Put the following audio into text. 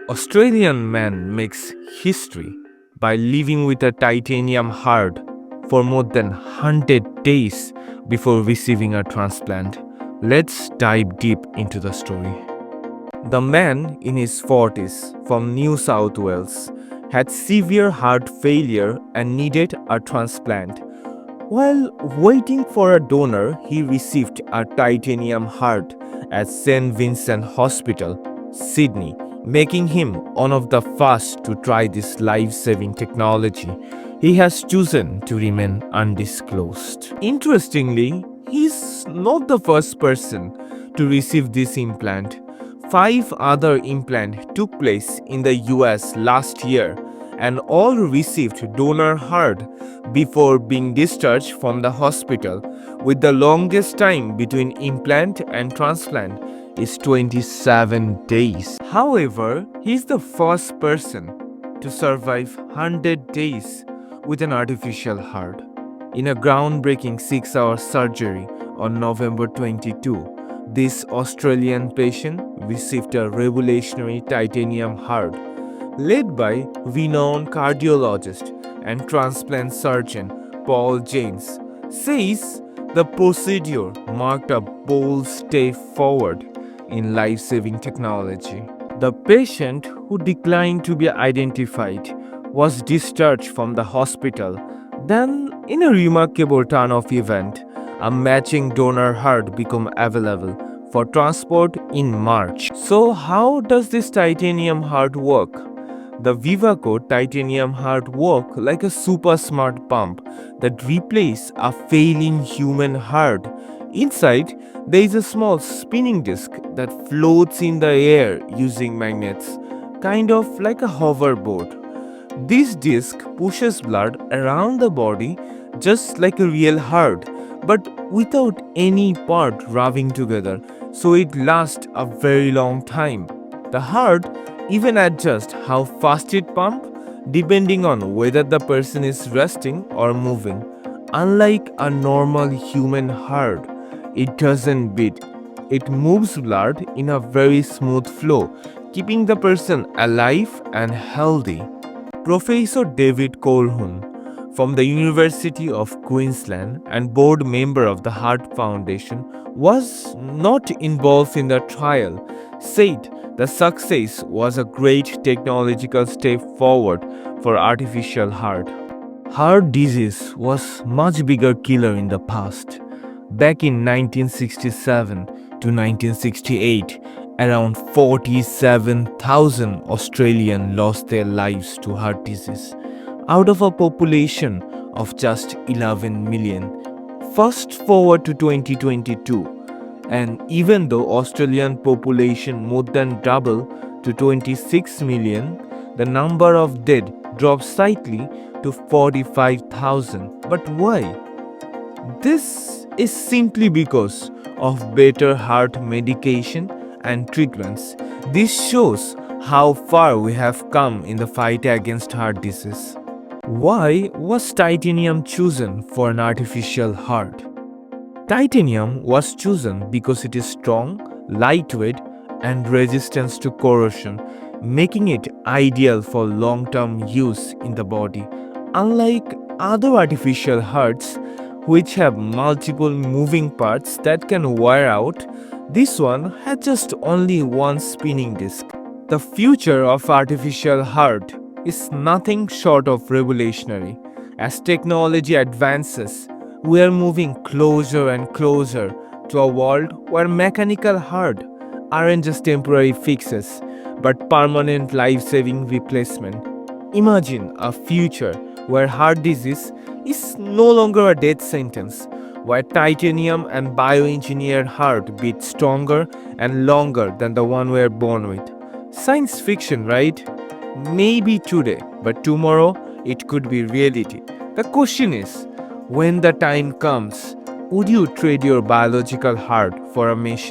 Australian man makes history by living with a titanium heart for more than 100 days before receiving a transplant. Let's dive deep into the story. The man in his 40s from New South Wales had severe heart failure and needed a transplant. While waiting for a donor, he received a titanium heart at St. Vincent Hospital, Sydney, making him one of the first to try this life-saving technology. He has chosen to remain undisclosed. Interestingly, he's not the first person to receive this implant. 5 other implants took place in the US last year and all received donor heart before being discharged from the hospital, with the longest time between implant and transplant is 27 days. However, he is the first person to survive 100 days with an artificial heart. In a groundbreaking 6-hour surgery on November 22, this Australian patient received a revolutionary titanium heart led by renowned cardiologist and transplant surgeon Paul James, says the procedure marked a bold step forward in life-saving technology. The patient, who declined to be identified, was discharged from the hospital. Then, in a remarkable turn of event, a matching donor heart became available for transport in March. So how does this titanium heart work? The BiVACOR titanium heart works like a super smart pump that replaces a failing human heart. Inside, there is a small spinning disc that floats in the air using magnets, kind of like a hoverboard. This disc pushes blood around the body just like a real heart, but without any part rubbing together, so it lasts a very long time. The heart even adjusts how fast it pumps depending on whether the person is resting or moving. Unlike a normal human heart, it doesn't beat. It moves blood in a very smooth flow, keeping the person alive and healthy. Professor David Colquhoun from the University of Queensland and board member of the Heart Foundation was not involved in the trial, said the success was a great technological step forward for artificial heart. Heart disease was much bigger killer in the past. Back in 1967 to 1968, around 47,000 Australians lost their lives to heart disease, out of a population of just 11 million. Fast forward to 2022, and even though Australian population more than doubled to 26 million, the number of dead dropped slightly to 45,000. But why? This is simply because of better heart medication and treatments. This shows how far we have come in the fight against heart disease. Why was titanium chosen for an artificial heart? Titanium was chosen because it is strong, lightweight, and resistant to corrosion, making it ideal for long-term use in the body. Unlike other artificial hearts, which have multiple moving parts that can wear out, this one had just only one spinning disc. The future of artificial heart is nothing short of revolutionary. As technology advances, we are moving closer and closer to a world where mechanical heart aren't just temporary fixes, but permanent life-saving replacement. Imagine a future where heart disease is no longer a death sentence, where titanium and bioengineered heart beat stronger and longer than the one we are born with. Science fiction, right? Maybe today, but tomorrow it could be reality. The question is, when the time comes, would you trade your biological heart for a machine?